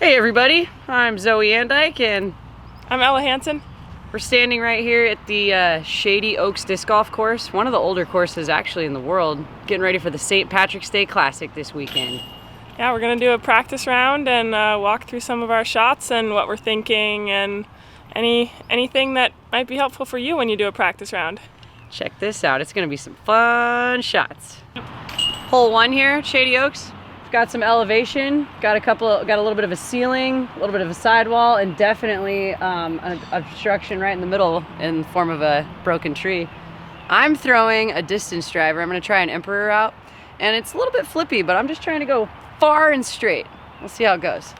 Hey everybody, I'm Zoe AnDyke and I'm Hansen. We're standing right here at the Shady Oaks Disc Golf Course, one of the older courses actually in the world, getting ready for the St. Patrick's Day Classic this weekend. Yeah, we're going to do a practice round and walk through some of our shots and what we're thinking and anything that might be helpful for you when you do a practice round. Check this out, it's going to be some fun shots. Hole 1 here at Shady Oaks. Got some elevation, got a little bit of a ceiling, a little bit of a sidewall, and definitely an obstruction right in the middle in the form of a broken tree. I'm throwing a distance driver. I'm going to try an Emperor out, and it's a little bit flippy, but I'm just trying to go far and straight. We'll see how it goes.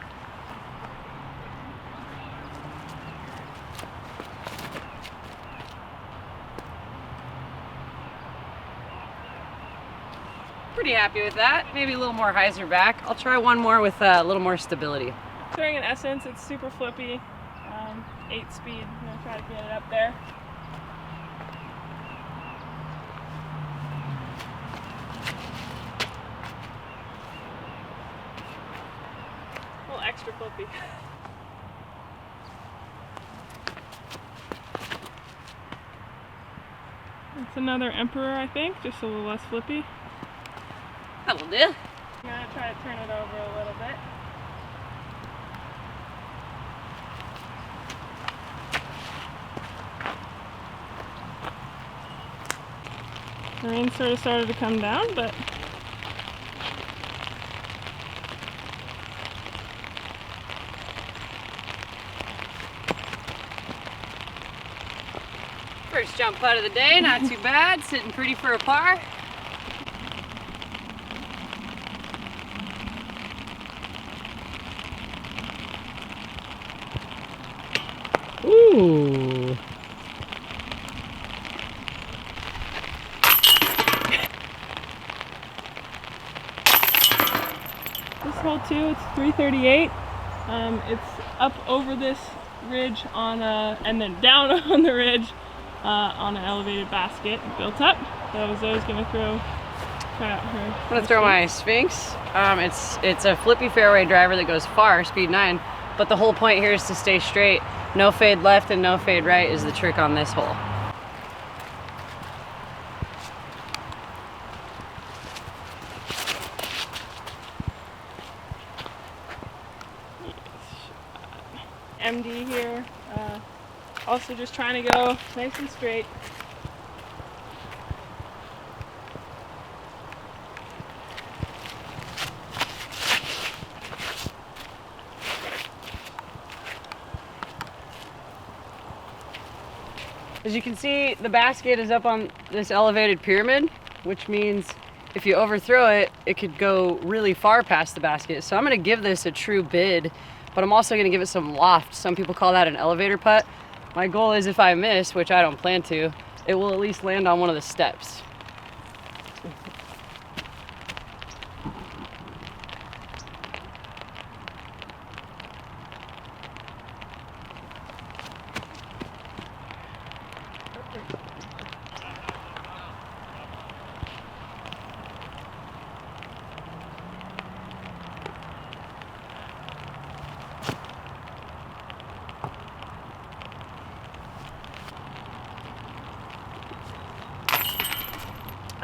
Pretty happy with that. Maybe a little more hyzer back. I'll try one more with a little more stability. Throwing an Essence, it's super flippy, 8 speed. I'm gonna try to get it up there. A little extra flippy. It's another Emperor, I think, just a little less flippy. That'll do. I'm gonna try to turn it over a little bit. The rain sort of started to come down, but First jump putt of the day, not too bad. Sitting pretty for a par. Ooh. this hole too, it's 338. It's up over this ridge and then down on the ridge on an elevated basket built up. So Zoe's gonna try out her. I'm gonna throw my Sphinx. It's a flippy fairway driver that goes far, speed 9, but the whole point here is to stay straight. No fade left and no fade right is the trick on this hole. MD here, also just trying to go nice and straight. As you can see, the basket is up on this elevated pyramid, which means if you overthrow it, it could go really far past the basket. So I'm gonna give this a true bid, but I'm also gonna give it some loft. Some people call that an elevator putt. My goal is if I miss, which I don't plan to, it will at least land on one of the steps.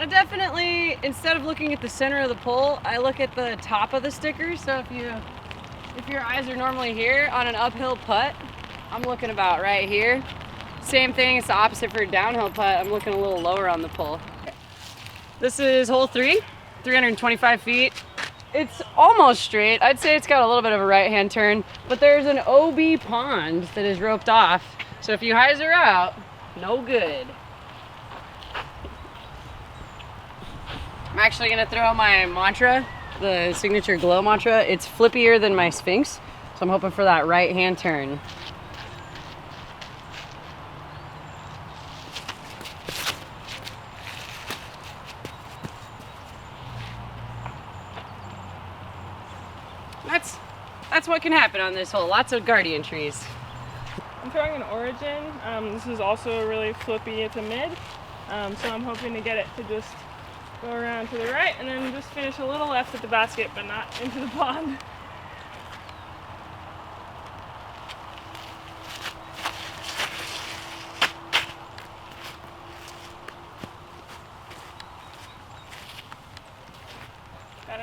I definitely, instead of looking at the center of the pole, I look at the top of the sticker. So if your eyes are normally here on an uphill putt, I'm looking about right here. Same thing, it's the opposite for a downhill putt. I'm looking a little lower on the pole. This is hole 3, 325 feet. It's almost straight. I'd say it's got a little bit of a right-hand turn, but there's an OB pond that is roped off. So if you hyzer out, no good. I'm actually gonna throw my mantra, the signature glow mantra. It's flippier than my Sphinx, so I'm hoping for that right-hand turn. That's what can happen on this hole. Lots of guardian trees. I'm throwing an Origin. This is also really flippy. It's a mid, so I'm hoping to get it to just go around to the right and then just finish a little left at the basket, but not into the pond.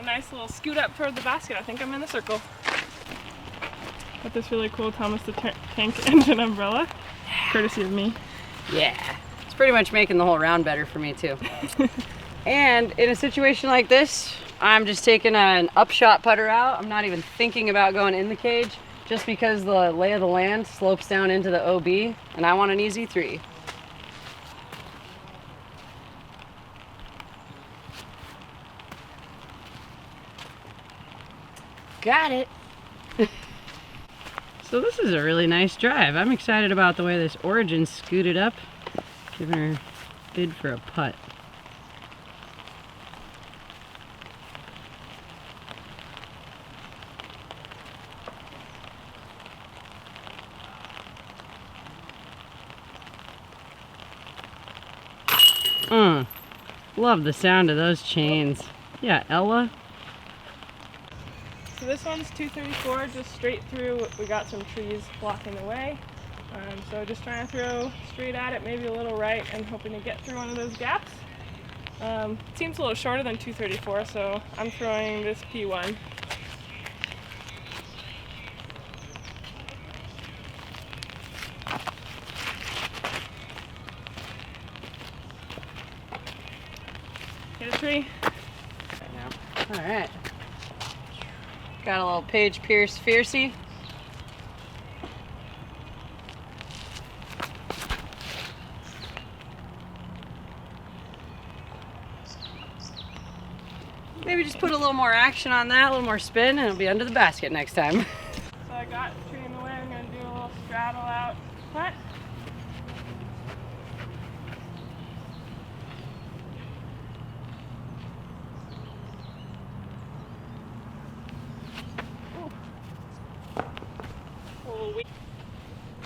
nice little scoot up toward the basket. I think I'm in the circle. Got this really cool Thomas the Tank Engine umbrella, courtesy of me. Yeah, it's pretty much making the whole round better for me too. And in a situation like this, I'm just taking an upshot putter out. I'm not even thinking about going in the cage, just because the lay of the land slopes down into the OB, and I want an easy 3. Got it. So this is a really nice drive. I'm excited about the way this Origin scooted up, giving her bid for a putt. Love the sound of those chains. Yeah, Ella. So this one's 234, just straight through. We got some trees blocking the way. So just trying to throw straight at it, maybe a little right, and hoping to get through one of those gaps. It seems a little shorter than 234, so I'm throwing this P1. Hit a tree. All right. Got a little Paige Pierce Fiercey. Maybe just put a little more action on that, a little more spin, and it'll be under the basket next time. So I got the tree in the way. I'm going to do a little straddle out putt.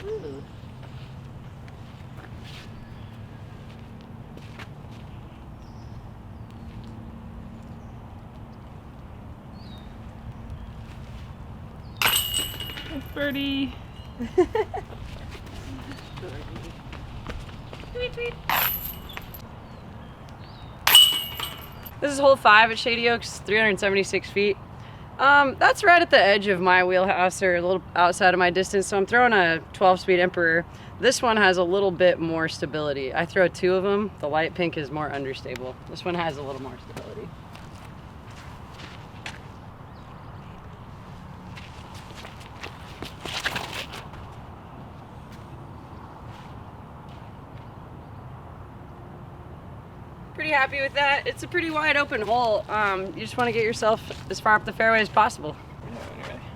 Ooh. Birdie. Tweet, tweet. This is hole 5 at Shady Oaks, 376 feet. That's right at the edge of my wheelhouse, or a little outside of my distance, so I'm throwing a 12-speed Emperor. This one has a little bit more stability. I throw 2 of them. The light pink is more understable. This one has a little more stability. Pretty happy with that. It's a pretty wide open hole. You just want to get yourself as far up the fairway as possible.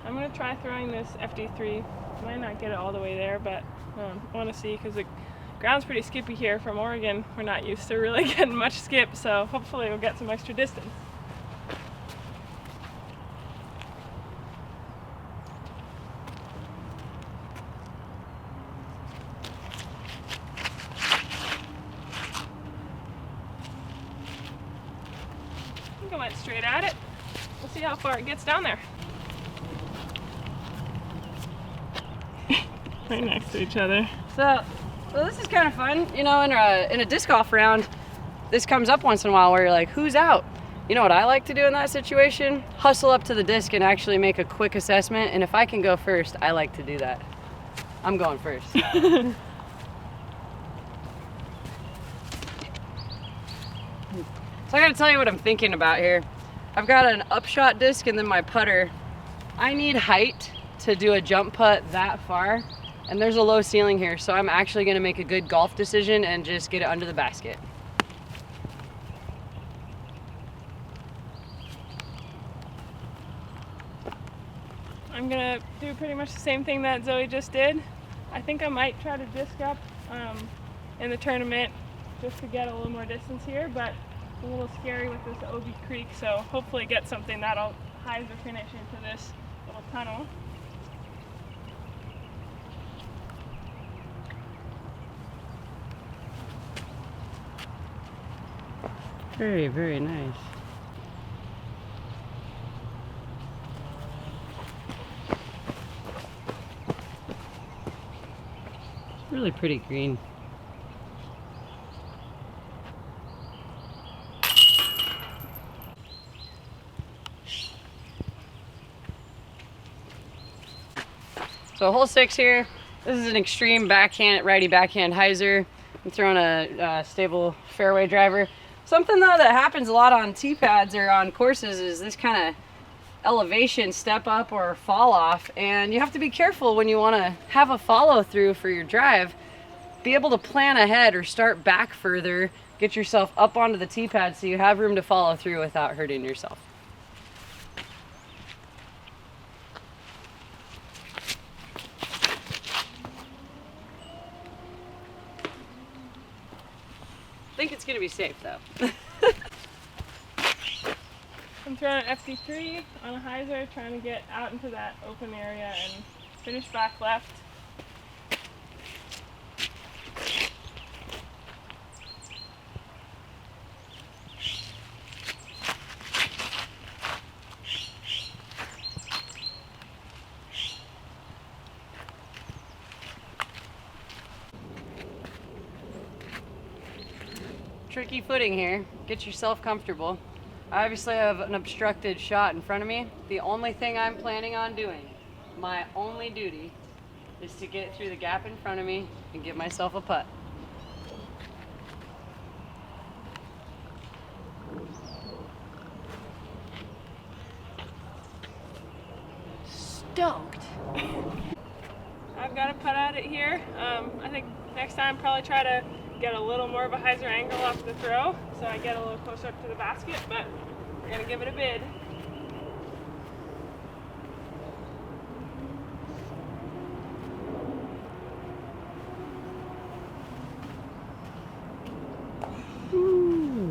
I'm going to try throwing this FD3. Might not get it all the way there, but I want to see, because the ground's pretty skippy here from Oregon. We're not used to really getting much skip, so hopefully we'll get some extra distance. I think I went straight at it. We'll see how far it gets down there. Right next to each other. So this is kind of fun. You know, in a disc golf round, this comes up once in a while where you're like, who's out? You know what I like to do in that situation? Hustle up to the disc and actually make a quick assessment. And if I can go first, I like to do that. I'm going first. So I gotta tell you what I'm thinking about here. I've got an upshot disc and then my putter. I need height to do a jump putt that far. And there's a low ceiling here, so I'm actually gonna make a good golf decision and just get it under the basket. I'm gonna do pretty much the same thing that Zoe just did. I think I might try to disc up in the tournament just to get a little more distance here, but it's a little scary with this OB Creek, so hopefully get something that'll hide the finish into this little tunnel. Very, very nice. It's really pretty green. So hole 6 here. This is an extreme backhand, righty backhand hyzer. I'm throwing a stable fairway driver. Something though that happens a lot on tee pads or on courses is this kind of elevation step up or fall off, and you have to be careful when you want to have a follow through for your drive. Be able to plan ahead or start back further, get yourself up onto the tee pad so you have room to follow through without hurting yourself. I think it's going to be safe though. I'm throwing an FD3 on a hyzer, trying to get out into that open area and finish back left. Tricky footing here. Get yourself comfortable. I obviously have an obstructed shot in front of me. The only thing I'm planning on doing, my only duty, is to get through the gap in front of me and give myself a putt. Stoked. I've got to putt at it here. I think next time probably try to get a little more of a hyzer angle off the throw so I get a little closer up to the basket, but we're going to give it a bid.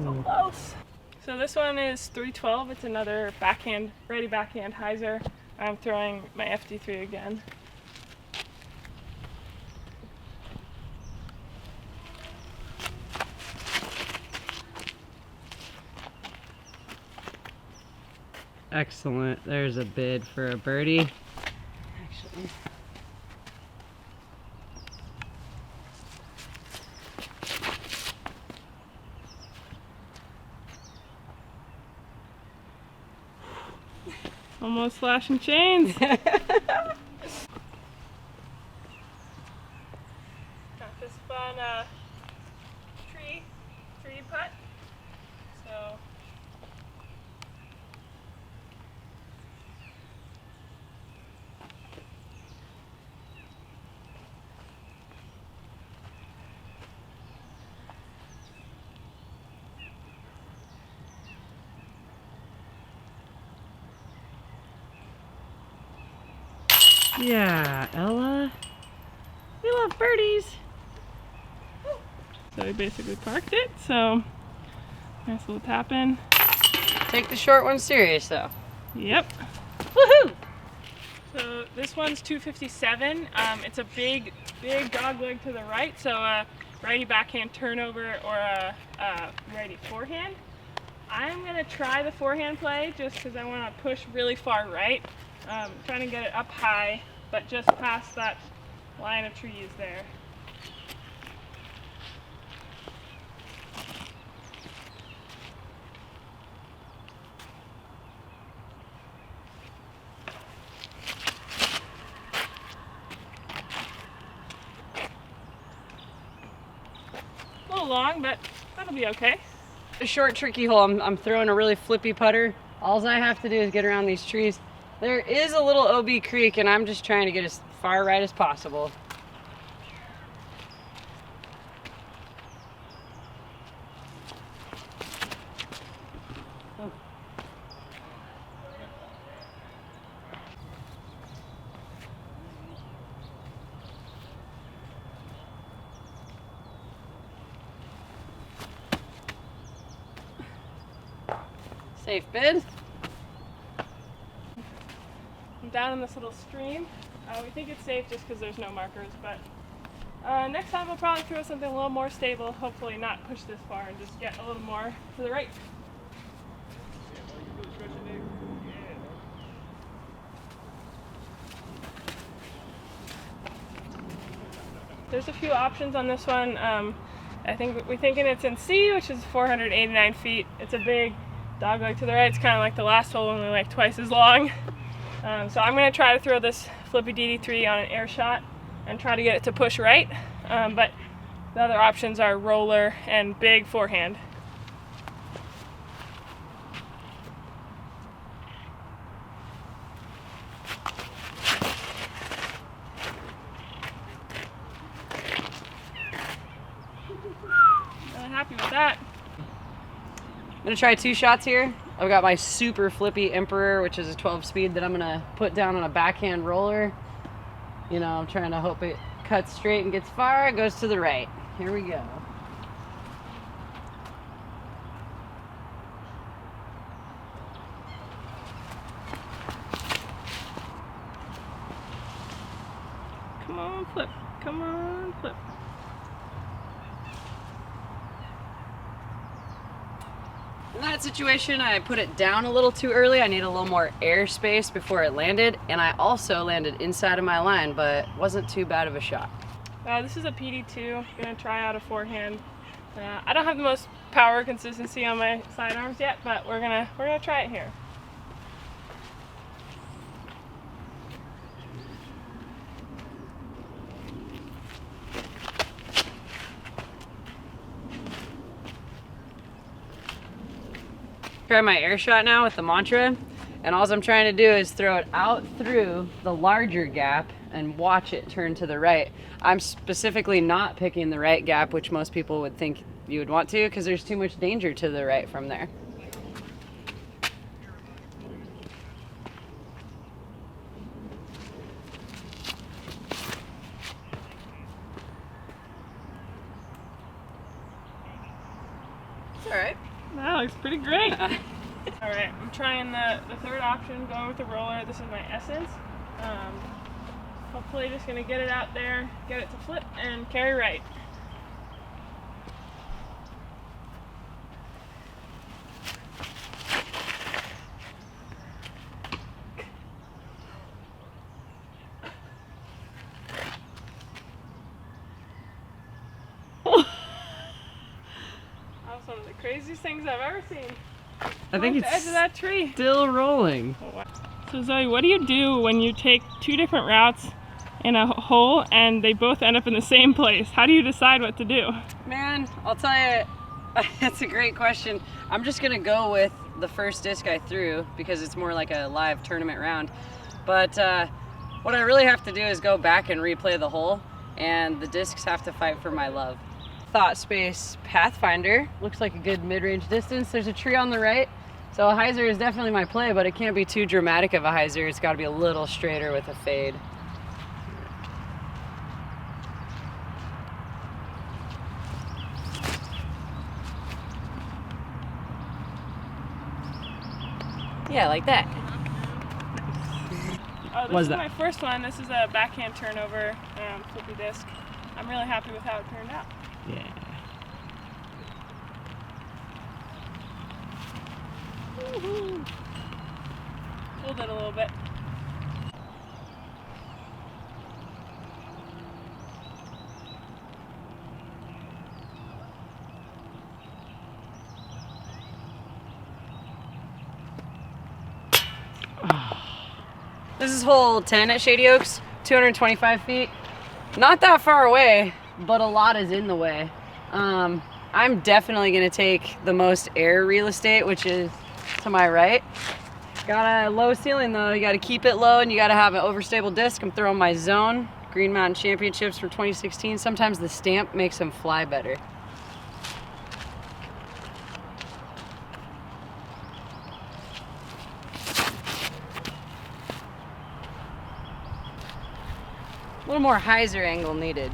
So close. So this one is 312. It's another backhand, righty backhand hyzer. I'm throwing my FD3 again. Excellent. There's a bid for a birdie. Actually. Almost flashing chains. Got this fun tree putt. So yeah, Ella. We love birdies. So we basically parked it, so nice little tap in. Take the short one serious though. Yep. Woohoo! So this one's 257. It's a big dog leg to the right, so a righty backhand turnover or a righty forehand. I'm gonna try the forehand play just because I want to push really far right. Trying to get it up high, but just past that line of trees there. A little long, but that'll be okay. A short, tricky hole. I'm throwing a really flippy putter. All I have to do is get around these trees. There is a little OB creek, and I'm just trying to get as far right as possible. Oh. Safe bid. I'm down in this little stream. We think it's safe just because there's no markers, but next time we'll probably throw something a little more stable, hopefully not push this far and just get a little more to the right. There's a few options on this one. I think we're thinking it's in C, which is 489 feet. It's a big dog leg to the right. It's kind of like the last hole, only like twice as long. So I'm going to try to throw this flippy DD3 on an air shot and try to get it to push right, but the other options are roller and big forehand. Really happy with that. I'm gonna try 2 shots here. I've got my super flippy Emperor, which is a 12 speed that I'm gonna put down on a backhand roller. You know, I'm trying to hope it cuts straight and gets far. It goes to the right. Here we go. Come on, flip. Come on, flip. In that situation, I put it down a little too early. I need a little more air space before it landed, and I also landed inside of my line, but wasn't too bad of a shot. This is a PD2. Gonna try out a forehand. I don't have the most power consistency on my sidearms yet, but we're gonna try it here. Try my air shot now with the Mantra, and all I'm trying to do is throw it out through the larger gap and watch it turn to the right. I'm specifically not picking the right gap, which most people would think you would want to, because there's too much danger to the right from there. It's all right. That looks pretty great. Alright, I'm trying the third option, going with the roller. This is my Essence. Hopefully just going to get it out there, get it to flip, and carry right. That was one of the craziest things I've ever seen. I think Off the edge of that tree. Still rolling. Oh, wow. So Zoe, what do you do when you take 2 different routes in a hole and they both end up in the same place? How do you decide what to do? Man, I'll tell you, that's a great question. I'm just gonna go with the first disc I threw because it's more like a live tournament round. But what I really have to do is go back and replay the hole, and the discs have to fight for my love. Thought Space Pathfinder looks like a good mid-range distance. There's a tree on the right, so a hyzer is definitely my play, but it can't be too dramatic of a hyzer. It's got to be a little straighter with a fade. Yeah, like that. This is my first one. This is a backhand turnover flippy disc. I'm really happy with how it turned out. Yeah. Woohoo! Pulled it a little bit. This is hole 10 at Shady Oaks, 225 feet. Not that far away, but a lot is in the way. I'm definitely gonna take the most air real estate, which is to my right. Got a low ceiling though, you gotta keep it low and you gotta have an overstable disc. I'm throwing my Zone, Green Mountain Championships from 2016. Sometimes the stamp makes them fly better. A little more hyzer angle needed.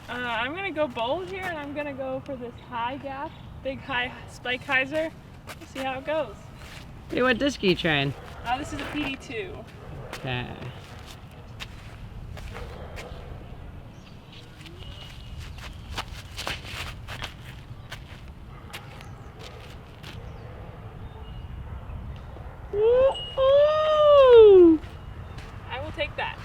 I'm gonna go bold here, and I'm gonna go for this high gap, big high spike hyzer. We'll see how it goes. Hey, what disc are you trying? This is a PD2. Okay. Woo-hoo! I will take that.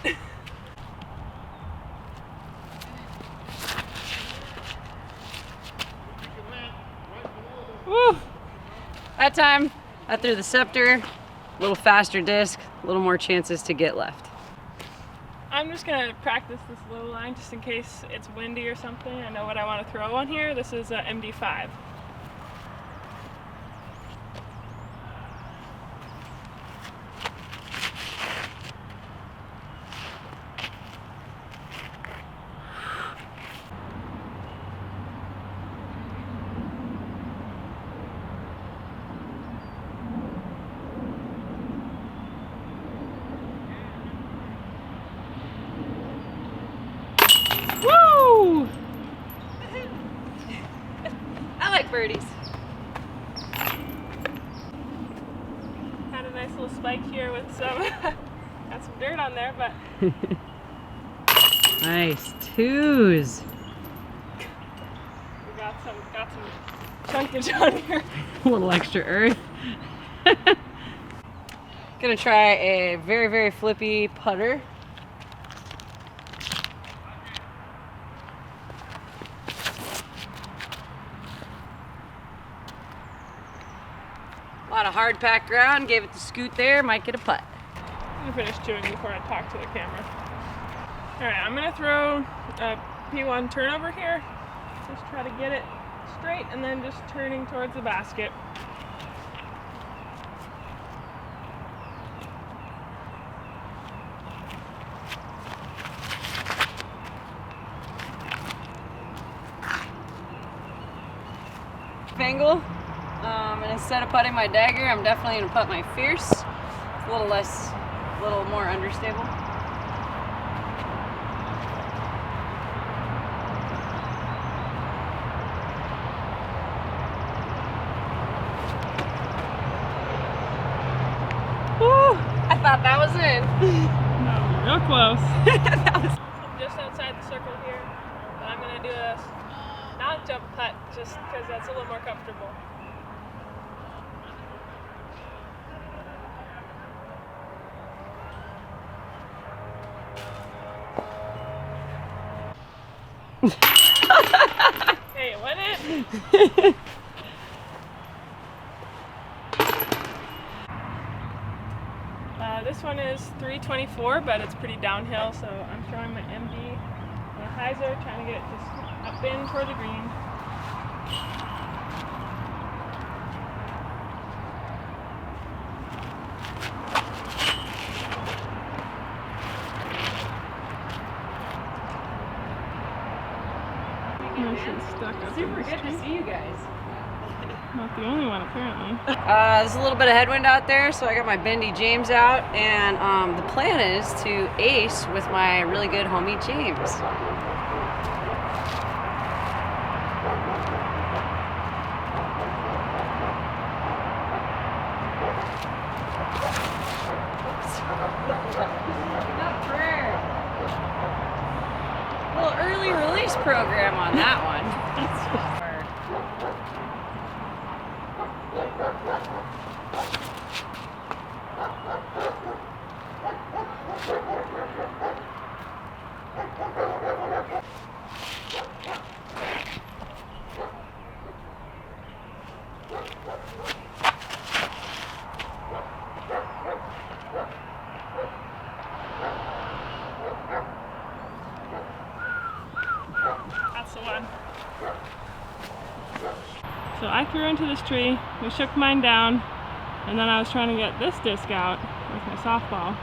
Woo! That time, I threw the Scepter, A little faster disc, a little more chances to get left. I'm just gonna practice this low line just in case it's windy or something. I know what I want to throw on here. This is a MD5. Woo! I like birdies. Had a nice little spike here with some, got some dirt on there, but Nice twos. we got some chunkage on here. A little extra earth. Gonna try a very, very flippy putter. A lot of hard packed ground, gave it the scoot there, might get a putt. I'm gonna finish chewing before I talk to the camera. Alright, I'm gonna throw a P1 turnover here. Just try to get it straight and then just turning towards the basket. Angle. And instead of putting my dagger, I'm definitely gonna putt my fierce. It's a little more understable. Woo! I thought that was in. No, real close. That was I'm just outside the circle here, but I'm gonna do a non-jump putt just because that's a little more comfortable. Hey, it went in. This one is 324, but it's pretty downhill, so I'm throwing my MD, my hyzer, trying to get it just up in toward the green. Stuck up super good to see you guys. Not the only one, apparently. There's a little bit of headwind out there, so I got my bendy James out, and the plan is to ace with my really good homie James. Not prayer. A little early release program on that one. That's the one. So I threw into this tree, we shook mine down, and then I was trying to get this disc out with my softball.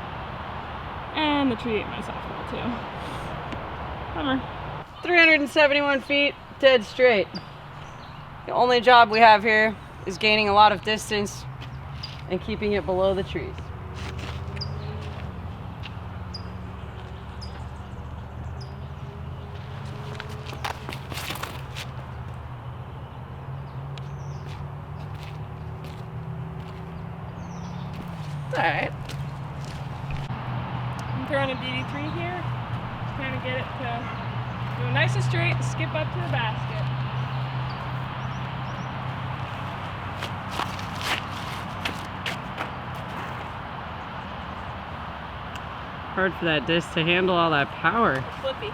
And the tree ate my softball too. Bummer. 371 feet, dead straight. The only job we have here is gaining a lot of distance and keeping it below the trees. Alright. I'm throwing a DD3 here, trying to get it to go nice and straight and skip up to the basket. Hard for that disc to handle all that power. It's flippy.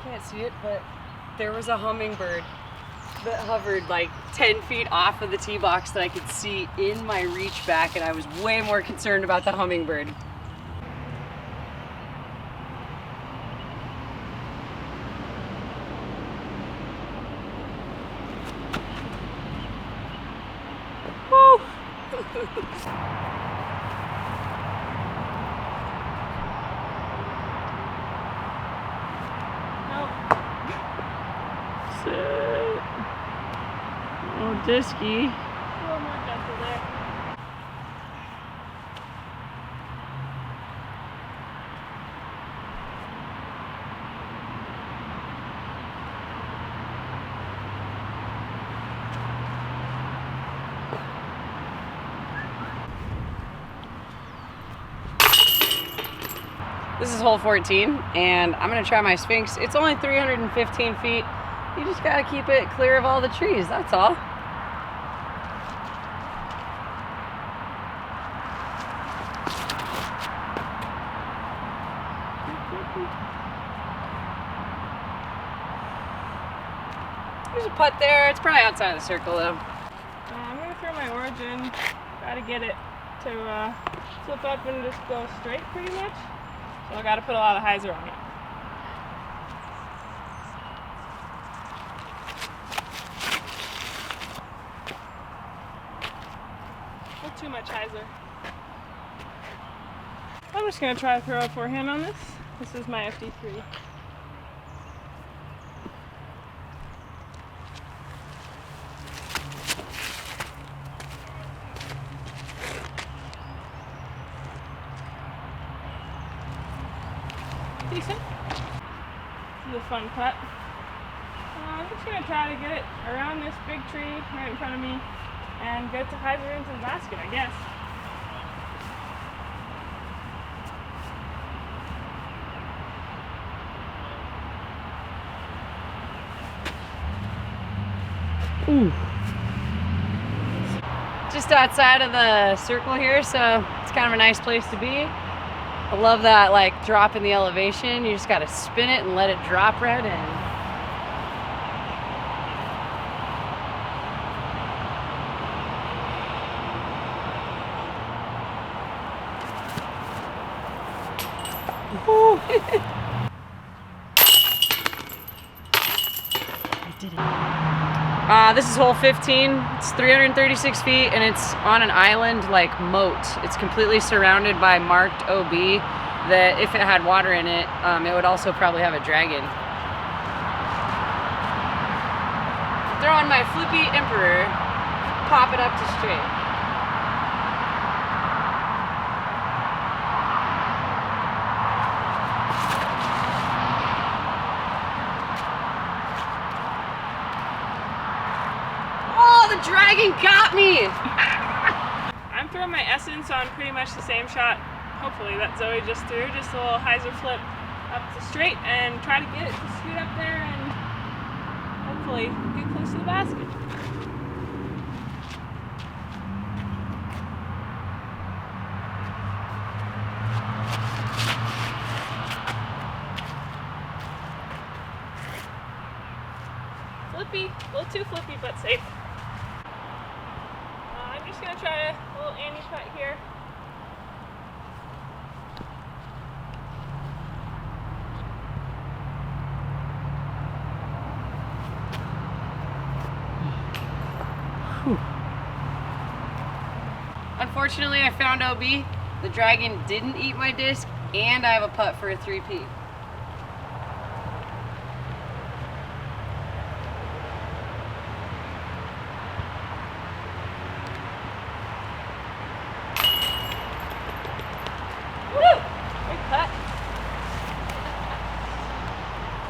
can't see it, but there was a hummingbird that hovered like 10 feet off of the tee box that I could see in my reach back, and I was way more concerned about the hummingbird. Woo! Oh, disky. A little more gentle there. This is hole 14, and I'm gonna try my Sphinx. It's only 315 feet. You just gotta keep it clear of all the trees, that's all. There's a putt there. It's probably outside of the circle though. I'm gonna throw my origin. Try to get it to flip up and just go straight pretty much. So I gotta put a lot of hyzer on it. Not too much hyzer. I'm just gonna try to throw a forehand on this. This is my FD3. Decent. This is a fun putt. I'm just going to try to get it around this big tree right in front of me and get it to hyzer into the basket, I guess. Ooh. Just outside of the circle here, so it's kind of a nice place to be. I love that like drop in the elevation. You just gotta spin it and let it drop right in. I did it. This is hole 15. It's 336 feet and it's on an island like moat. It's completely surrounded by marked OB that if it had water in it, it would also probably have a dragon. Throwing my Flippy Emperor, pop it up to straight. Dragon got me! I'm throwing my Essence on pretty much the same shot, hopefully, that Zoe just threw. Just a little hyzer flip up to straight and try to get it to scoot up there and hopefully get close to the basket. Flippy, a little too flippy, but safe. I'm just going to try a little Andy putt here. Whew. Unfortunately, I found OB. The dragon didn't eat my disc, and I have a putt for a 3P.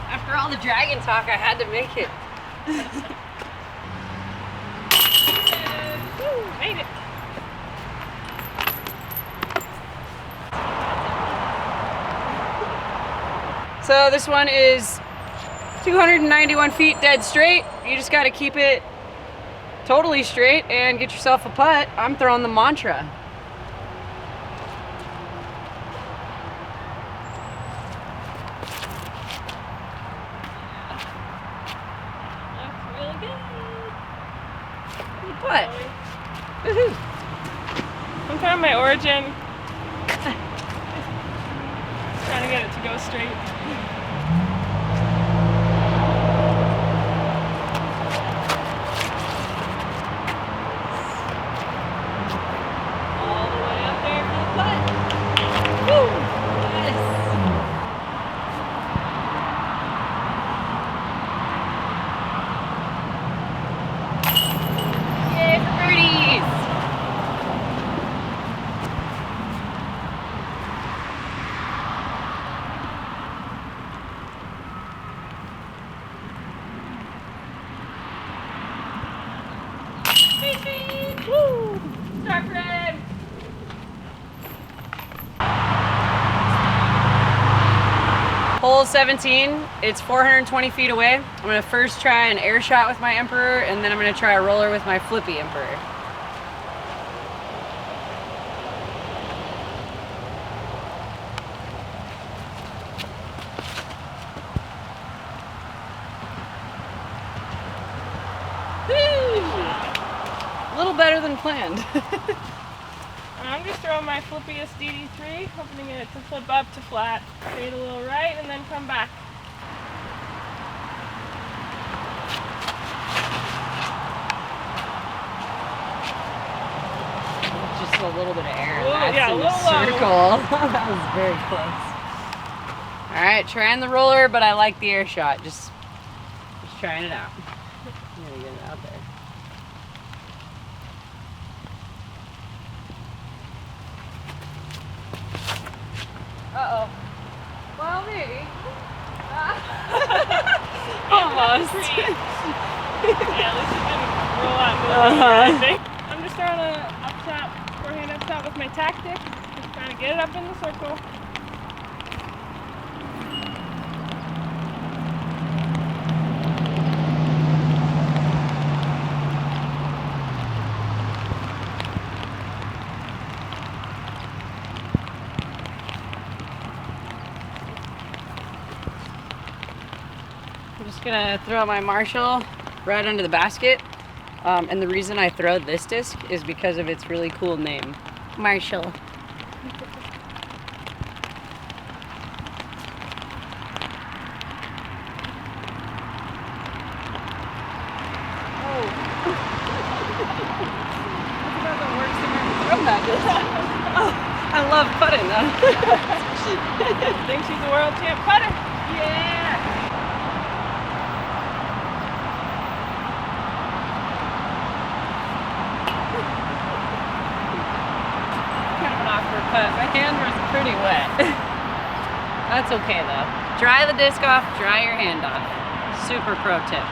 After all the dragon talk, I had to make it. Made it. So this one is 291 feet dead straight. You just got to keep it totally straight and get yourself a putt. I'm throwing the Mantra. What? Woohoo! I'm trying my origin. Trying to get it to go straight. All the way up there for the putt. Woo! Yes! Yay for birdies! Woo! Start frame! Hole 17, it's 420 feet away. I'm gonna first try an air shot with my Emperor, and then I'm gonna try a roller with my flippy Emperor. A little better than planned. I'm just throwing my flippiest DD3, hoping it to flip up to flat, fade a little right, and then come back. Just a little bit of air. Yeah, a little circle. That was very close. All right, trying the roller, but I like the air shot. Just trying it out. I'm gonna get it out there. Uh-oh. Well, maybe. Almost. Yeah, at least it didn't roll out more than I think. I'm just throwing a up top, forehand up top with my tactic. Just trying to get it up in the circle. I'm just gonna throw my Marshall right under the basket. And the reason I throw this disc is because of its really cool name, Marshall. I love putting though. Think she's a world champ putter? Yeah! Kind of an awkward putt. My hand was pretty wet. That's okay though. Dry the disc off, dry your hand off. Super pro tip.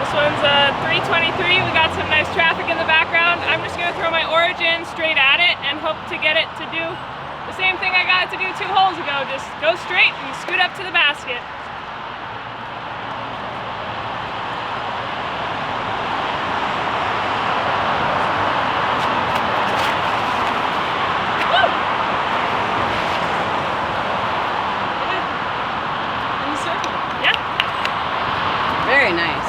This one's 323. We got some nice traffic in the background. I'm just gonna throw my origin straight at it and hope to get it to do the same thing I got it to do 2 holes ago. Just go straight and scoot up to the basket. Very nice.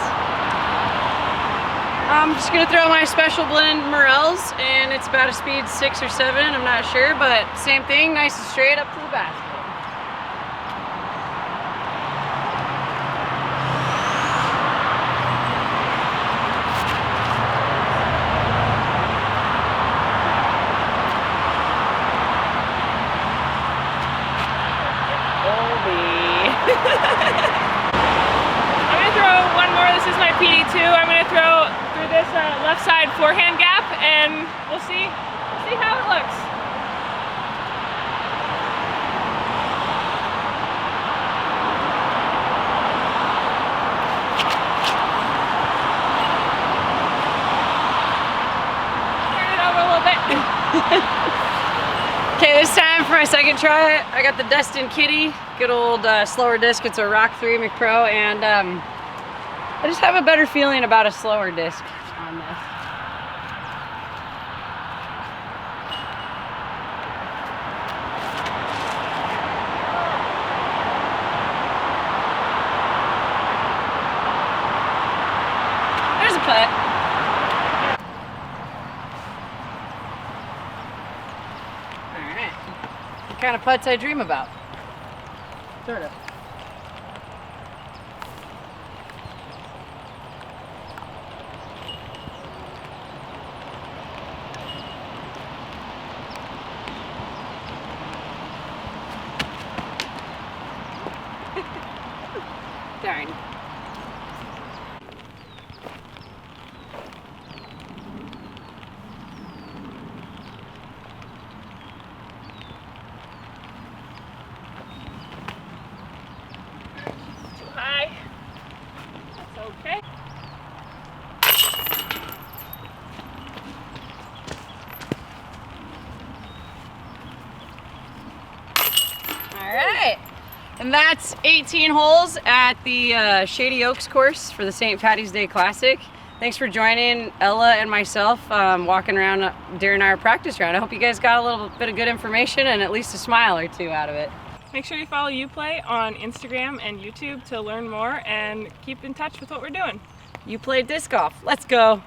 I'm just gonna throw my special blend Morels, and it's about a speed 6 or 7, I'm not sure, but same thing, nice and straight up to the basket. I'm gonna throw one more. This is my PD2. I'm gonna throw through this left side forehand gap, and we'll see how it looks. for my second try, I got the Destin Kitty, good old slower disc. It's a Rock 3 McPro, and I just have a better feeling about a slower disc on this. There's a putt. Alright. What kind of putts I dream about? Sort of. Darn. Too high. That's okay. All right. And that's 18 holes at the Shady Oaks course for the St. Patty's Day Classic. Thanks for joining Ella and myself walking around during our practice round. I hope you guys got a little bit of good information and at least a smile or two out of it. Make sure you follow Uplay on Instagram and YouTube to learn more and keep in touch with what we're doing. Uplay disc golf. Let's go.